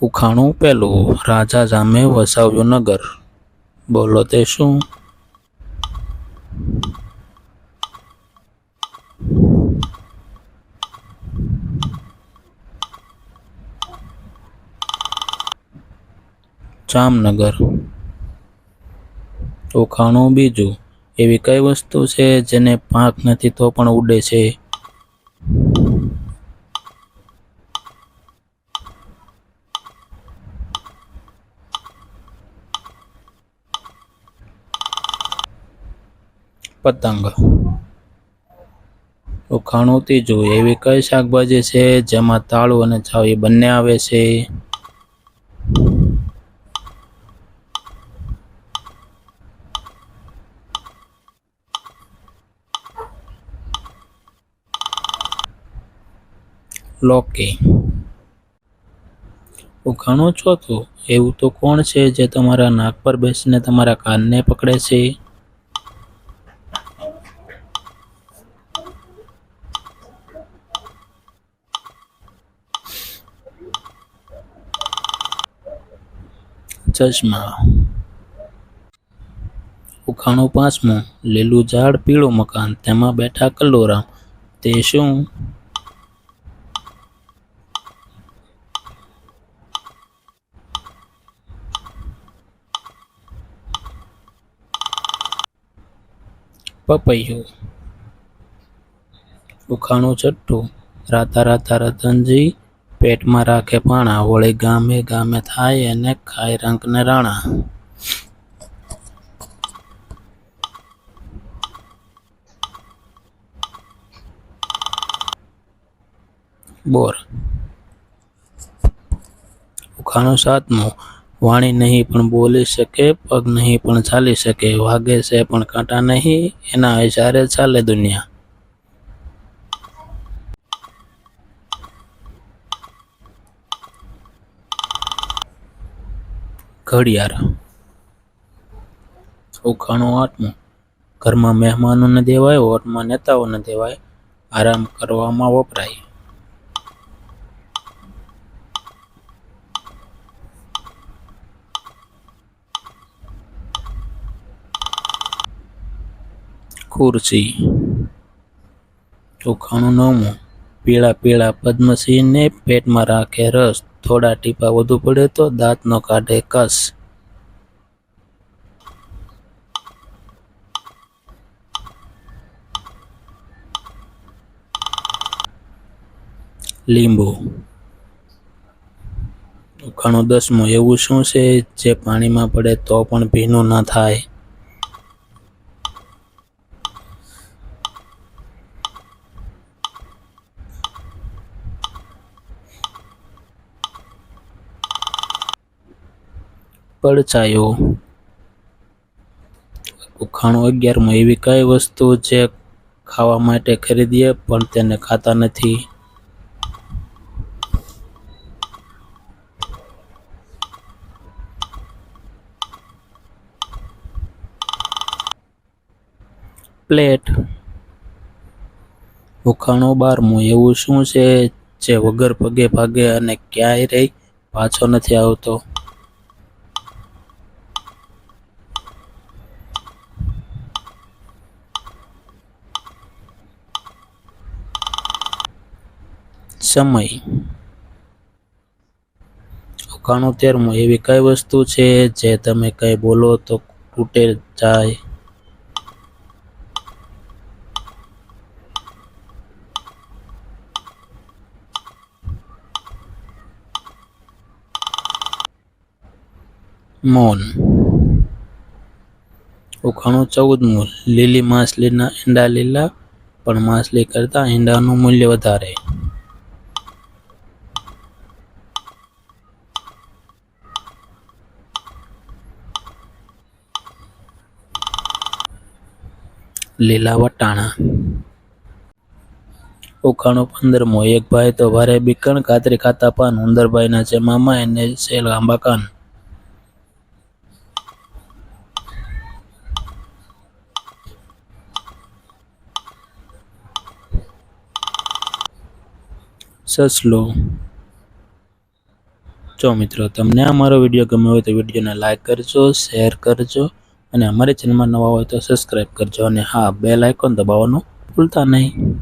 ઉખાણું પહેલું, રાજા જામે વસાવ્યું નગર. બોલો તે શું? જામનગર. ઉખાણું બીજું, એવી કઈ વસ્તુ છે જેને પાંખ નથી તો પણ ઉડે છે? પતંગ. ઉખાણું ત્રીજું, એવી કઈ શાકભાજી છે જેમાં તાળું અને ચાવી બંને આવે છે? લોકી. ઉખાણું ચોથું, એવું તો કોણ છે જે તમારા નાક પર બેસીને તમારા કાનને પકડે છે? ચશ્મા. ઉખાણું પાંચમું, લીલું ઝાડ પીળું મકાન, તેમાં બેઠા કલ્લુરામ. તે શું? પપૈયું. ઉખાણું છઠ્ઠું, રાતા રાતા રતનજી પેટમાં રાખે પાણા, વળી ગામે ગામે થાય અને ખાય રંક ને રાણા. બોર. ઉખાણું સાતમું, વાણી નહીં પણ બોલી શકે, પગ નહીં પણ ચાલી શકે, વાગે છે પણ કાંટા નહીં, એના ઇશારે ચાલે દુનિયા. ઘડિયાળ. ઉખાણું આઠમું, ઘરમાં મહેમાનોને દેવાય, વોટમાં નેતાઓને દેવાય, આરામ કરવામાં વપરાય. ખુરશી. ઉખાણું નવમું, પીળા પીળા પદ્મસિંહને પેટમાં રાખે રસ, થોડા ટીપા વધુ પડે તો દાંત નો કાઢે કસ. લીંબુ. ઉખાણું દસમું, એવું શું છે જે પાણીમાં પડે તો પણ ભીનું ના થાય? પડછાયો. ઉખાણું 11મું, એવી કઈ વસ્તુ જે ખાવા માટે ખરીદીએ પણ તેને ખાતા નથી? પ્લેટ. ઉખાણું 12મું, એવું શું છે જે વગર પગે ભાગે અને ક્યાંય પાછો નથી આવતો? સમય. ઉખાણું 13મું, એવી કઈ વસ્તુ છે જે તમે કઈ બોલો તો તૂટે જાય? મૌન. ઉખાણું 14મું, લીલી માછલીના ઈંડા લીલા, પણ માછલી કરતા ઈંડાનું મૂલ્ય વધારે. લીલા વટાણા. ઉખાણું 15મું, એક ભાઈ તો ભારે બીકણ, કાતરી ખાતા પાન, ઉંદરભાઈના છે મામા, એને છે લાંબા કાન. સસલું. જો મિત્રો તમને અમારો વિડીયો ગમ્યો હોય તો વિડીયોને લાઈક કરજો, શેર કરજો અને અમારી ચેનલમાં નવા હોય તો સબસ્ક્રાઈબ કરજો અને હા બેલ આઇકોન દબાવવાનું ભૂલતા નહીં.